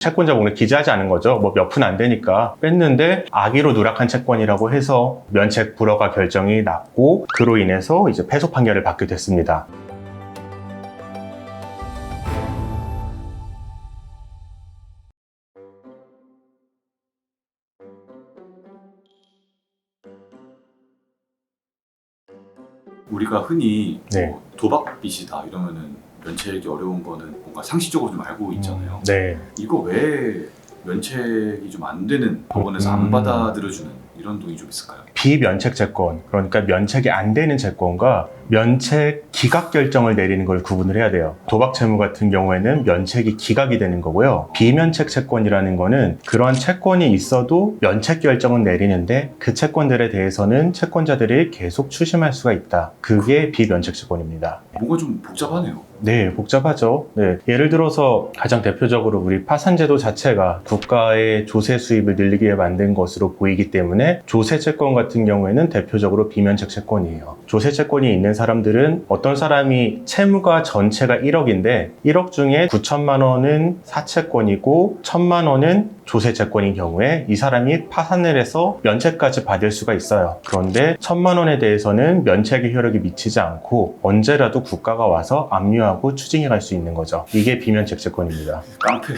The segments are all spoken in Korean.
채권자 목록에 기재하지 않은 거죠. 뭐 몇 푼 안 되니까 뺐는데 악의로 누락한 채권이라고 해서 면책 불허가 결정이 났고 그로 인해서 이제 패소 판결을 받게 됐습니다. 우리가 흔히 네. 뭐 도박빚이다 이러면은 면책이 어려운 거는 뭔가 상식적으로 좀 알고 있잖아요. 네. 이거 왜 면책이 좀 안 되는, 법원에서 안 받아들여주는 이런 돈이 좀 있을까요? 비면책 채권, 그러니까 면책이 안 되는 채권과 면책 기각 결정을 내리는 걸 구분을 해야 돼요. 도박 채무 같은 경우에는 면책이 기각이 되는 거고요. 비면책 채권이라는 거는 그러한 채권이 있어도 면책 결정은 내리는데 그 채권들에 대해서는 채권자들이 계속 추심할 수가 있다. 그게 비면책 채권입니다. 뭔가 좀 복잡하네요. 네, 복잡하죠. 네. 예를 들어서 가장 대표적으로 우리 파산제도 자체가 국가의 조세 수입을 늘리기 위해 만든 것으로 보이기 때문에 조세 채권 같은 경우에는 대표적으로 비면책 채권이에요. 조세 채권이 있는 사람들은 어떤 사람이 채무가 전체가 1억인데 1억 중에 9천만 원은 사채권이고 1,000만 원은 조세 채권인 경우에 이 사람이 파산을 해서 면책까지 받을 수가 있어요. 그런데 1,000만 원에 대해서는 면책의 효력이 미치지 않고 언제라도 국가가 와서 압류하고 추징해 갈 수 있는 거죠. 이게 비면책 채권입니다. 깡패.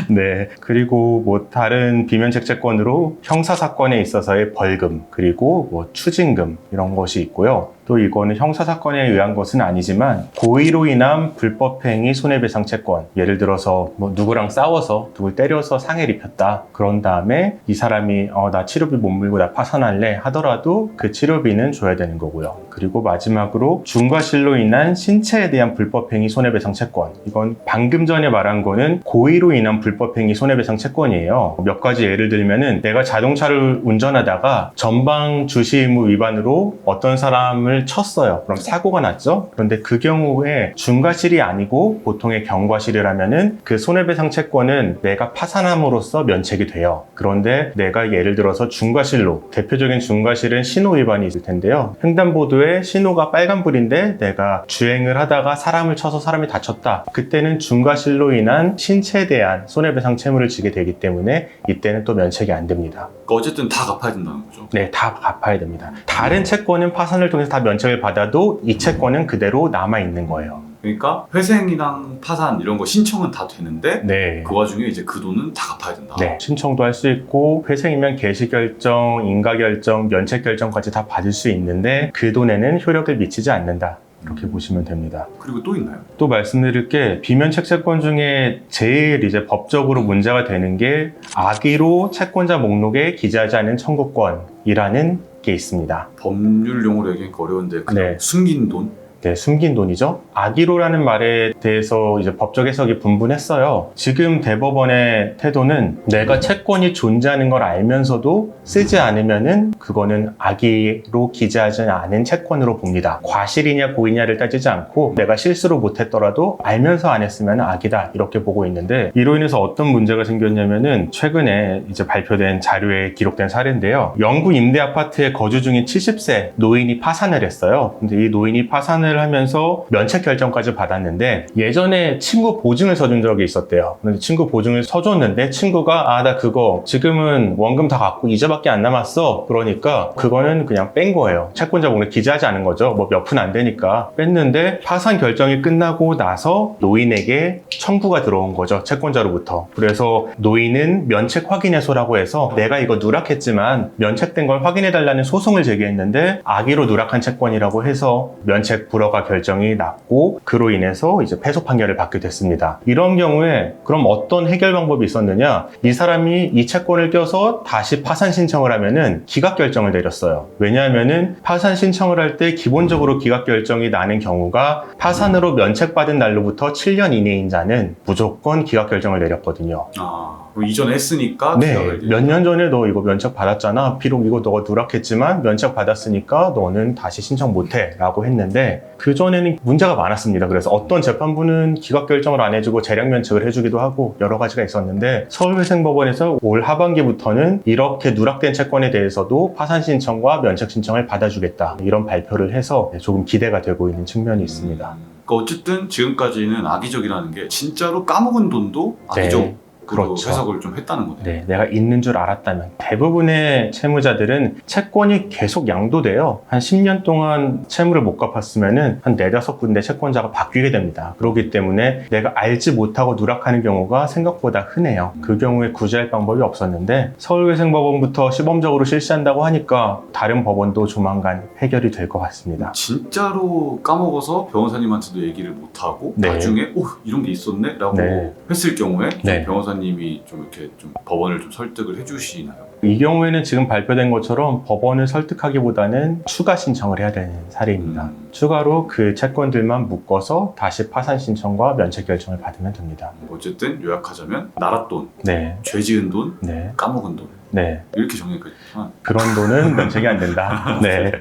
네. 그리고 뭐 다른 비면책 채권으로 형사 사건에 있어서의 벌금 그리고 뭐 추징금 이런 것이 있고요. 또 이거는 형사사건에 의한 것은 아니지만 고의로 인한 불법행위 손해배상 채권, 예를 들어서 뭐 누구랑 싸워서 누굴 때려서 상해를 입혔다, 그런 다음에 이 사람이 나 치료비 못 물고 나 파산할래 하더라도 그 치료비는 줘야 되는 거고요. 그리고 마지막으로 중과실로 인한 신체에 대한 불법행위 손해배상 채권, 이건 방금 전에 말한 거는 고의로 인한 불법행위 손해배상 채권이에요. 몇 가지 예를 들면은 내가 자동차를 운전하다가 전방 주시 의무 위반으로 어떤 사람을 쳤어요. 그럼 사고가 났죠? 그런데 그 경우에 중과실이 아니고 보통의 경과실이라면은 그 손해배상 채권은 내가 파산함으로써 면책이 돼요. 그런데 내가 예를 들어서 중과실로, 대표적인 중과실은 신호 위반이 있을 텐데요. 횡단보도에 신호가 빨간불인데 내가 주행을 하다가 사람을 쳐서 사람이 다쳤다. 그때는 중과실로 인한 신체에 대한 손해배상 채무를 지게 되기 때문에 이때는 또 면책이 안 됩니다. 그러니까 어쨌든 다 갚아야 된다는 거죠? 네, 다 갚아야 됩니다. 다른 채권은 파산을 통해서 다 면책을 받아도 이 채권은 그대로 남아있는 거예요. 그러니까 회생이랑 파산 이런 거 신청은 다 되는데 네. 그 와중에 이제 그 돈은 다 갚아야 된다. 네, 신청도 할 수 있고 회생이면 개시결정, 인가결정, 면책결정까지 다 받을 수 있는데 그 돈에는 효력을 미치지 않는다. 이렇게 보시면 됩니다. 그리고 또 있나요? 또 말씀드릴 게 비면책 채권 중에 제일 이제 법적으로 문제가 되는 게 악의로 채권자 목록에 기재하지 않은 청구권이라는 게 있습니다. 법률 용어로 얘기하기가 어려운데 그냥 네. 숨긴 돈? 네, 숨긴 돈이죠. 악의로라는 말에 대해서 이제 법적 해석이 분분했어요. 지금 대법원의 태도는 내가 채권이 존재하는 걸 알면서도 쓰지 않으면은 그거는 악의로 기재하지 않은 채권으로 봅니다. 과실이냐 고의냐를 따지지 않고 내가 실수로 못했더라도 알면서 안 했으면 악이다 이렇게 보고 있는데, 이로 인해서 어떤 문제가 생겼냐면은 최근에 이제 발표된 자료에 기록된 사례인데요. 영구 임대 아파트에 거주 중인 70세 노인이 파산을 했어요. 근데 이 노인이 파산을 하면서 면책 결정까지 받았는데 예전에 친구 보증을 서준 적이 있었대요. 근데 친구 보증을 서줬는데 친구가 나 그거 지금은 원금 다 갚고 이자밖에 안 남았어. 그러니까 그거는 그냥 뺀 거예요. 채권자 목록에 기재하지 않은 거죠. 뭐 몇 푼 안 되니까 뺐는데 파산 결정이 끝나고 나서 노인에게 청구가 들어온 거죠. 채권자로부터. 그래서 노인은 면책 확인해소라고 해서 내가 이거 누락했지만 면책된 걸 확인해달라는 소송을 제기했는데 악의로 누락한 채권이라고 해서 면책 불허가 결정이 났고 그로 인해서 이제 패소 판결을 받게 됐습니다. 이런 경우에 그럼 어떤 해결 방법이 있었느냐? 이 사람이 이 채권을 껴서 다시 파산 신청을 하면은 기각 결정을 내렸어요. 왜냐하면은 파산 신청을 할 때 기본적으로 기각 결정이 나는 경우가 파산으로 면책받은 날로부터 7년 이내인 자는 무조건 기각 결정을 내렸거든요. 뭐 이전에 했으니까 네, 기각을 몇 년 전에 너 이거 면책 받았잖아. 비록 이거 너가 누락했지만 면책 받았으니까 너는 다시 신청 못해 라고 했는데 그전에는 문제가 많았습니다. 그래서 어떤 재판부는 기각 결정을 안 해주고 재량 면책을 해주기도 하고 여러 가지가 있었는데 서울회생법원에서 올 하반기부터는 이렇게 누락된 채권에 대해서도 파산 신청과 면책 신청을 받아주겠다 이런 발표를 해서 조금 기대가 되고 있는 측면이 있습니다. 그러니까 그러니까 어쨌든 지금까지는 악의적이라는 게 진짜로 까먹은 돈도 악의적으로 그렇죠. 해석을 좀 했다는 거네요. 네, 내가 있는 줄 알았다면. 대부분의 채무자들은 채권이 계속 양도돼요. 한 10년 동안 채무를 못 갚았으면은 한 4, 5군데 채권자가 바뀌게 됩니다. 그렇기 때문에 내가 알지 못하고 누락하는 경우가 생각보다 흔해요. 그 경우에 구제할 방법이 없었는데 서울we생법원부터 시범적으로 실시한다고 하니까 다른 법원도 조만간 해결이 될 것 같습니다. 진짜로 까먹어서 변호사님한테도 얘기를 못하고 네. 나중에 이런 게 있었네? 라고 네. 했을 경우에 좀 네. 변호사님이 좀 이렇게 좀 법원을 좀 설득을 해주시나요? 이 경우에는 지금 발표된 것처럼 법원을 설득하기보다는 추가 신청을 해야 되는 사례입니다. 추가로 그 채권들만 묶어서 다시 파산 신청과 면책 결정을 받으면 됩니다. 어쨌든 요약하자면 나랏돈, 네, 죄 지은 돈, 네, 까먹은 돈 네. 이렇게 정리가 있구나. 그런 돈은 면책이 안 된다. 네.